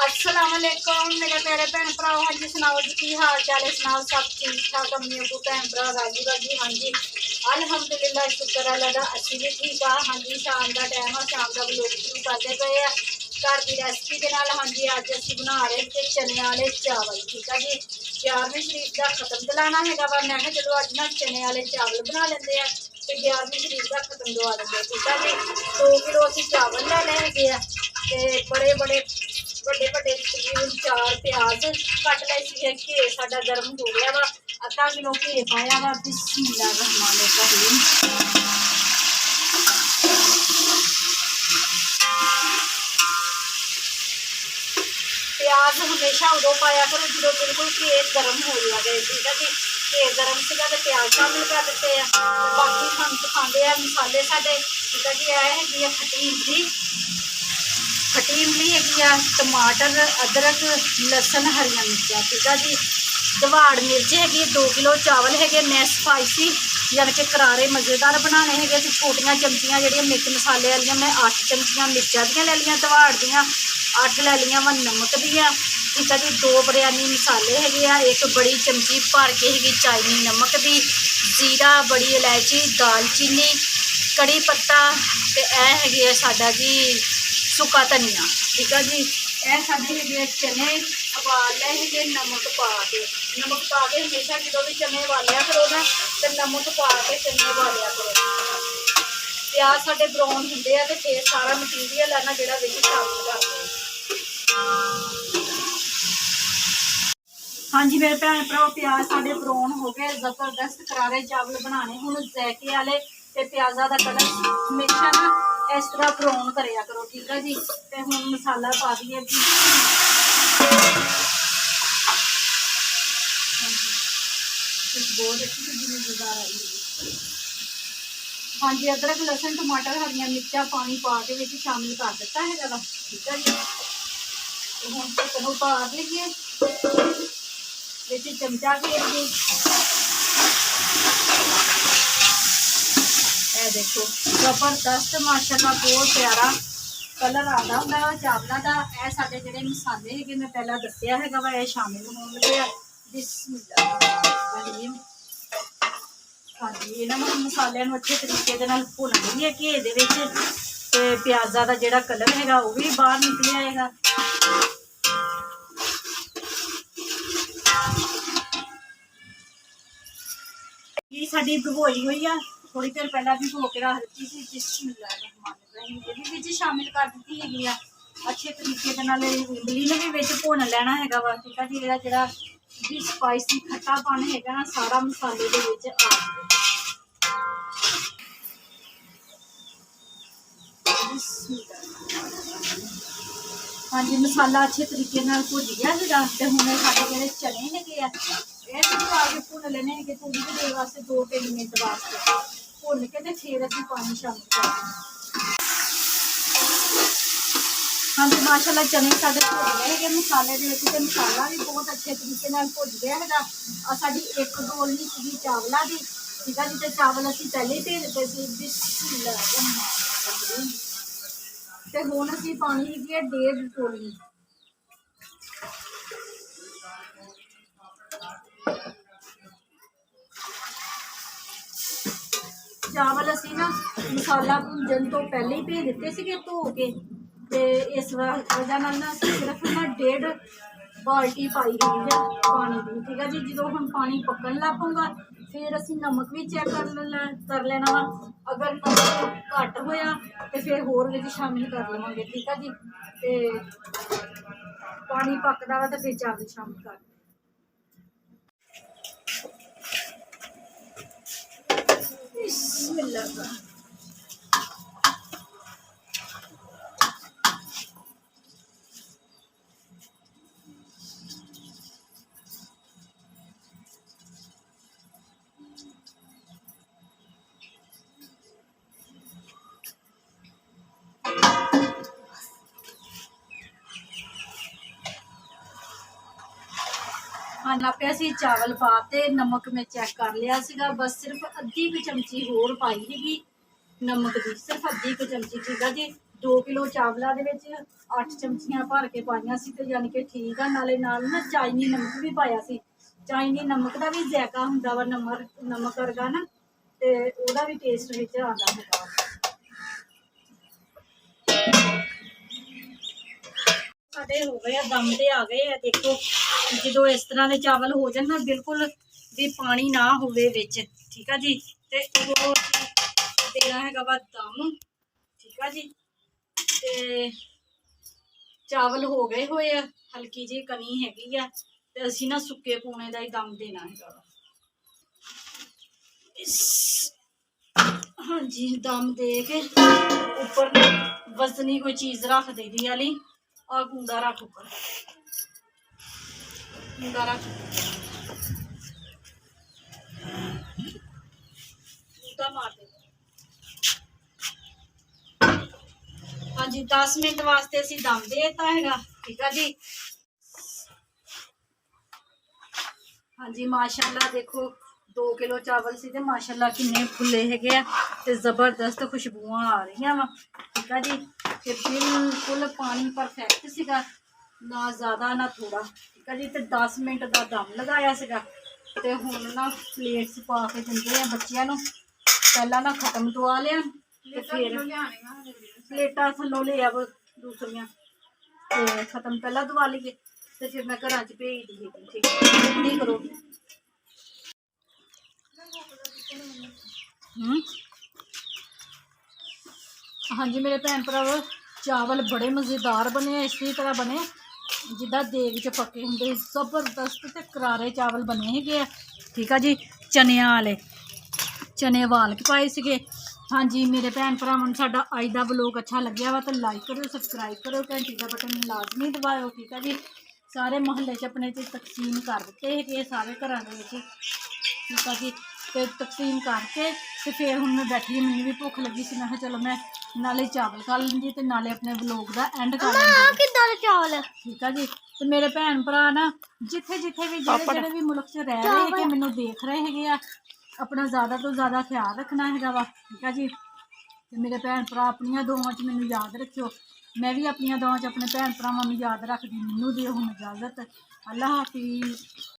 अस्सलामुअलैकुम मेरे प्यारे भैन भराओ। हाँ जी सुनाओ जी की हाल चाल है, सुनाओ सब ठीक ठाक। अम्मी अबू भैन भरा राजी बाजी। हाँ जी अलहमदुलिल्लाह शुक्र अल्लाह दा असी भी ठीक आ। हाँ जी शाम का टाइम है, शाम का व्लॉग शुरू करते पे आ घर की रेसिपी के नाल। हाँ जी अज असी बना रहे थे चने वाले चावल। ठीक है जी 11वीं शरीफ का खत्म दिलाना है वा, मैं चलो अज ना चने वाले चावल बना लेंगे आ तो 11वीं शरीफ का खत्म दवा देंगे। ठीक है जी 2 किलो असी चावल ले है, बड़े बड़े ਵੱਡੇ ਵੱਡੇ ਤਕਰੀਬਨ 4 प्याज ਕੱਟ ਲਏ ਸੀਗੇ। ਘੇ ਸਾਡਾ ਗਰਮ ਹੋ ਗਿਆ ਵਾ, ਅੱਧਾ ਕਿਲੋ ਘੇ ਪਾਇਆ ਵਾ। ਬਿਸਮਿल्लाह रहमान रहीम। प्याज हमेशा उदों पाया करो जो बिल्कुल घे गर्म हो जाए। ठीक है जी घे गर्म सीगा तो प्याज शामिल कर दिते हैं। बाकी हम खाते हैं मसाले साडे। ठीक है जी यह हैगी खट्टी इमली, खट्टी इमली हैगी टमाटर अदरक लसन हरिया मिर्चा। ठीक है जी दवाड़ मिर्च हैगी 2 किलो चावल है। मैं स्पाइसी यानी कि करारे मज़ेदार बनाने हैं तो छोटियां चमचियां जी मिर्च मसाले वाली मैं 8 चमचियां मिर्चा दियां ले लिया, दवाड़ दियाँ 8 ले लिया वा नमक दियाँ। ठीक है जी 2 बिरयानी मसाले है, एक बड़ी चमची भर के हैगी चाइनी नमक दी, जीरा बड़ी इलायची दालचीनी कड़ी पत्ता तो यह है साडा जी सुक्का धनिया। ठीक है जी यह साढ़े है चने उबाल ले है नमक पा के हमेशा जो भी चने उबालिया करो ना तो नमक पा के चने उबालिया करो। प्याज साढ़े ब्राउन होंगे तो फिर सारा मटीरियल है ना जोड़ा बिच शामिल कर दो। हाँ जी मेरे भैन भराओ प्याज साढ़े ब्राउन हो गए, जबरदस्त करारे चावल बनाने हूँ जैके वाले ते प्याजा का कलर हमेशा ना इस तरह ब्राउन करिया करो। ठीक है जी तो हूँ मसाला पा दिए जी। बहुत अच्छी मज़ेदार आई। हाँ जी अदरक लसन टमाटर हरिया मिर्चा पानी पा के शामिल कर दिता है ज़्यादा। ठीक है जी हम चिकन उतार लीजिए, चमचा घेर दी। देखो जबरदस्त माशाल्लाह बहुत प्यारा कलर आता होंगे चावलों का। यह साढ़े जोड़े मसाले है मैं पहला दसिया है वा यह शामिल हो लगे। बिस्मिल्लाह हाँ जी इन्होंने मसालों अच्छे तरीके भुन लईए घे के प्याजा का जोड़ा कलर है वह भी बाहर निकल आएगा। ये साड़ी भगोई हुई है, थोड़ी देर पहला भिगो के रख दी थी। बिस्मिल्लाह ये भी शामिल कर दी है अच्छे तरीके इमली ने भी भुन लेना है वा। ठीक है जी जो भी स्पाइसी खट्टापन है ना सारा मसाले के आ हाँ जी मसाला अच्छे तरीके भुज गया है। हूँ साढ़े जो चने है आगे भुन लेने हैं थोड़ी देर वास्ते 2-3 मिनट वास्ते भुन के फिर अभी पानी शामिल कर। हाँ जी माशाल्लाह चने साढ़े भुज गए हैं मसाले के मसाला भी बहुत अच्छे तरीके भुज गया है। साड़ी 1 डोलनी सी चावलों की। ठीक है जी तो चावल असी पहले ही भेज दिते तो हूँ असी पानी है 1.5 डोली। चावल असी ना मसाला भुंजन तो पहले ही भेज दिते धो के इस वजह ना सिर्फ ना 1.5 बाल्टी पाई गई है पानी की। ठीक है जी जो हम पानी पकन लग पऊगा फिर असी नमक भी चेक कर लेना वा, अगर नमक घट होया तो फिर होर विच शामिल कर लवांगे। ठीक है जी तो पानी पकदा वा तो फिर चावल शामिल कर बिस्मिल्लाह। ਲੱਗ ਪਿਆ ਸੀ। ਚਾਵਲ ਪਾਤੇ, ਨਮਕ ਮੈਂ ਚੈੱਕ ਕਰ ਲਿਆ ਸੀਗਾ, ਬਸ ਸਿਰਫ ਅੱਧੀ ਕੁ ਚਮਚੀ ਹੋਰ ਪਾਈ ਸੀਗੀ ਨਮਕ ਦੀ, ਸਿਰਫ ਅੱਧੀ ਕੁ ਚਮਚੀ। ਠੀਕ ਆ ਜੀ। 2 ਕਿਲੋ ਚਾਵਲਾਂ ਦੇ ਵਿੱਚ 8 ਚਮਚੀਆਂ ਭਰ ਕੇ ਪਾਈਆਂ ਸੀ, ਤੇ ਯਾਨੀ ਕਿ ਠੀਕ ਆ। ਨਾਲੇ ਨਾਲ ਨਾ ਚਾਈਨੀ ਨਮਕ ਵੀ ਪਾਇਆ ਸੀ। ਚਾਈਨੀ ਨਮਕ ਦਾ ਵੀ ਜ਼ਾਇਕਾ ਹੁੰਦਾ ਵਾ ਨਮਕ ਵਰਗਾ ਨਾ, ਤੇ ਉਹਦਾ ਵੀ ਟੇਸਟ ਵਿੱਚ ਆਉਂਦਾ ਹੈਗਾ। ਸਾਡੇ ਹੋ ਗਏ ਆ, ਦਮ ਤੇ ਆ ਗਏ ਆ। ਦੇਖੋ ਜਦੋਂ ਇਸ ਤਰ੍ਹਾਂ ਦੇ ਚਾਵਲ ਹੋ ਜਾਣ ਨਾ, ਬਿਲਕੁਲ ਵੀ ਪਾਣੀ ਨਾ ਹੋਵੇ ਵਿੱਚ, ਠੀਕ ਆ ਜੀ, ਤੇ ਉਹ ਦੇਣਾ ਹੈਗਾ ਵਾ ਦਮ। ਠੀਕ ਆ ਜੀ। ਤੇ ਚਾਵਲ ਹੋ ਗਏ ਹੋਏ ਆ, ਹਲਕੀ ਜਿਹੀ ਕਣੀ ਹੈਗੀ ਆ, ਤੇ ਅਸੀਂ ਨਾ ਸੁੱਕੇ ਪੂਣੇ ਦਾ ਹੀ ਦਮ ਦੇਣਾ ਹੈਗਾ ਵਾ। ਹਾਂਜੀ, ਦਮ ਦੇ ਕੇ ਉੱਪਰ ਵਜ਼ਨੀ ਕੋਈ ਚੀਜ਼ ਰੱਖ ਦੇਦੀ ਵਾਲੀ। ਆ ਕੂੰਡਾ ਰੱਖ ਉੱਪਰ, ਕੂੰਡਾ ਰੱਖ, ਕੂੰਡਾ ਮਾਰ ਦੇ। ਹਾਂਜੀ, 10 ਮਿੰਟ ਵਾਸਤੇ ਅਸੀਂ ਦਮ ਦੇ ਦਿੱਤਾ ਹੈਗਾ। ਠੀਕ ਆ ਜੀ। ਹਾਂਜੀ, ਮਾਸ਼ਾਅੱਲਾ ਦੇਖੋ 2 ਕਿਲੋ ਚਾਵਲ ਸੀ ਤੇ ਮਾਸ਼ਾਅੱਲਾ ਕਿੰਨੇ ਫੁੱਲੇ ਹੈਗੇ ਆ, ਤੇ ਜ਼ਬਰਦਸਤ ਖੁਸ਼ਬੂਆਂ ਆ ਰਹੀਆਂ ਵਾ। ਠੀਕ ਆ ਜੀ। ਤੇ ਬਿਲਕੁਲ ਪਾਣੀ ਪਰਫੈਕਟ ਸੀਗਾ, ਨਾ ਜ਼ਿਆਦਾ ਨਾ ਥੋੜਾ। ਠੀਕ ਆ ਜੀ। ਤੇ 10 ਮਿੰਟ ਦਾ ਦਮ ਲਗਾਇਆ ਸੀਗਾ, ਤੇ ਹੁਣ ਨਾ ਪਲੇਟਸ ਪਾ ਕੇ ਦਿੰਦੇ ਆ ਬੱਚਿਆਂ ਨੂੰ। ਪਹਿਲਾਂ ਨਾ ਖਤਮ ਦਵਾ ਲਿਆ, ਤੇ ਫਿਰ ਪਲੇਟਾਂ ਥੱਲੋਂ ਲਿਆ ਦੂਸਰੀਆਂ, ਤੇ ਖਤਮ ਪਹਿਲਾਂ ਦਵਾ ਲਈਏ, ਤੇ ਫਿਰ ਮੈਂ ਘਰਾਂ 'ਚ ਭੇਜ ਦਈਏ। ਠੀਕ ਹੈ, ਨਹੀਂ ਕਰੋ। ਹਾਂਜੀ ਮੇਰੇ ਭੈਣ ਭਰਾਵੋ, ਚਾਵਲ ਬੜੇ ਮਜ਼ੇਦਾਰ ਬਣੇ, ਇਸੇ ਤਰ੍ਹਾਂ ਬਣੇ ਜਿੱਦਾਂ ਦੇਗ 'ਚ ਪੱਕੇ ਹੁੰਦੇ। ਜ਼ਬਰਦਸਤ ਤੇ ਕਰਾਰੇ ਚਾਵਲ ਬਣੇ ਹੈਗੇ ਆ। ਠੀਕ ਆ ਜੀ। ਚਨਿਆਂ ਵਾਲੇ, ਚਨੇ ਵਾਲ ਕੇ ਪਾਏ ਸੀਗੇ। ਹਾਂਜੀ ਮੇਰੇ ਭੈਣ ਭਰਾਵਾਂ ਨੂੰ ਸਾਡਾ ਅੱਜ ਦਾ ਵਲੋਗ ਅੱਛਾ ਲੱਗਿਆ ਵਾ ਤਾਂ ਲਾਈਕ ਕਰਿਓ, ਸਬਸਕ੍ਰਾਈਬ ਕਰਿਓ, ਘੰਟੀ ਦਾ ਬਟਨ ਲਾਜ਼ਮੀ ਦਬਾਇਓ। ਠੀਕ ਆ ਜੀ। ਸਾਰੇ ਮੁਹੱਲੇ 'ਚ ਆਪਣੇ 'ਚ ਤਕਸੀਮ ਕਰ ਦਿੱਤੇ ਹੈਗੇ ਸਾਰੇ ਘਰਾਂ ਦੇ ਵਿੱਚ। ਠੀਕ ਆ ਜੀ। ਤੇ ਤਕਸੀਮ ਕਰਕੇ ਤੇ ਫਿਰ ਹੁਣ ਮੈਂ ਬੈਠੀ, ਮੈਨੂੰ ਵੀ ਭੁੱਖ ਲੱਗੀ ਸੀ। ਮੈਂ ਕਿਹਾ ਚਲੋ ਮੈਂ ਨਾਲੇ ਚਾਵਲ ਖਾ ਲੈਂਦੀ ਤੇ ਨਾਲੇ ਆਪਣੇ ਵਲੋਗ ਦਾ ਐਂਡ ਕਰ ਲੈਂਦੀ। ਕਿੱਦਾਂ ਦੇ ਚਾਵਲ? ਠੀਕ ਆ ਜੀ। ਤੇ ਮੇਰੇ ਭੈਣ ਭਰਾ ਨਾ ਜਿੱਥੇ ਜਿੱਥੇ ਵੀ ਜਿਹੜੇ ਵੀ ਮੁਲਕ 'ਚ ਰਹਿ ਰਹੇ ਹੈਗੇ, ਮੈਨੂੰ ਦੇਖ ਰਹੇ ਹੈਗੇ ਆ, ਆਪਣਾ ਜ਼ਿਆਦਾ ਤੋਂ ਜ਼ਿਆਦਾ ਖਿਆਲ ਰੱਖਣਾ ਹੈਗਾ ਵਾ। ਠੀਕ ਆ ਜੀ। ਤੇ ਮੇਰੇ ਭੈਣ ਭਰਾ ਆਪਣੀਆਂ ਦੁਆਵਾਂ 'ਚ ਮੈਨੂੰ ਯਾਦ ਰੱਖਿਓ, ਮੈਂ ਵੀ ਆਪਣੀਆਂ ਦੁਆਵਾਂ 'ਚ ਆਪਣੇ ਭੈਣ ਭਰਾਵਾਂ ਨੂੰ ਯਾਦ ਰੱਖਦੀ। ਮੈਨੂੰ ਦਿਓ ਹੁਣ ਇਜਾਜ਼ਤ। ਅੱਲਾ ਹਾਫਿਜ਼।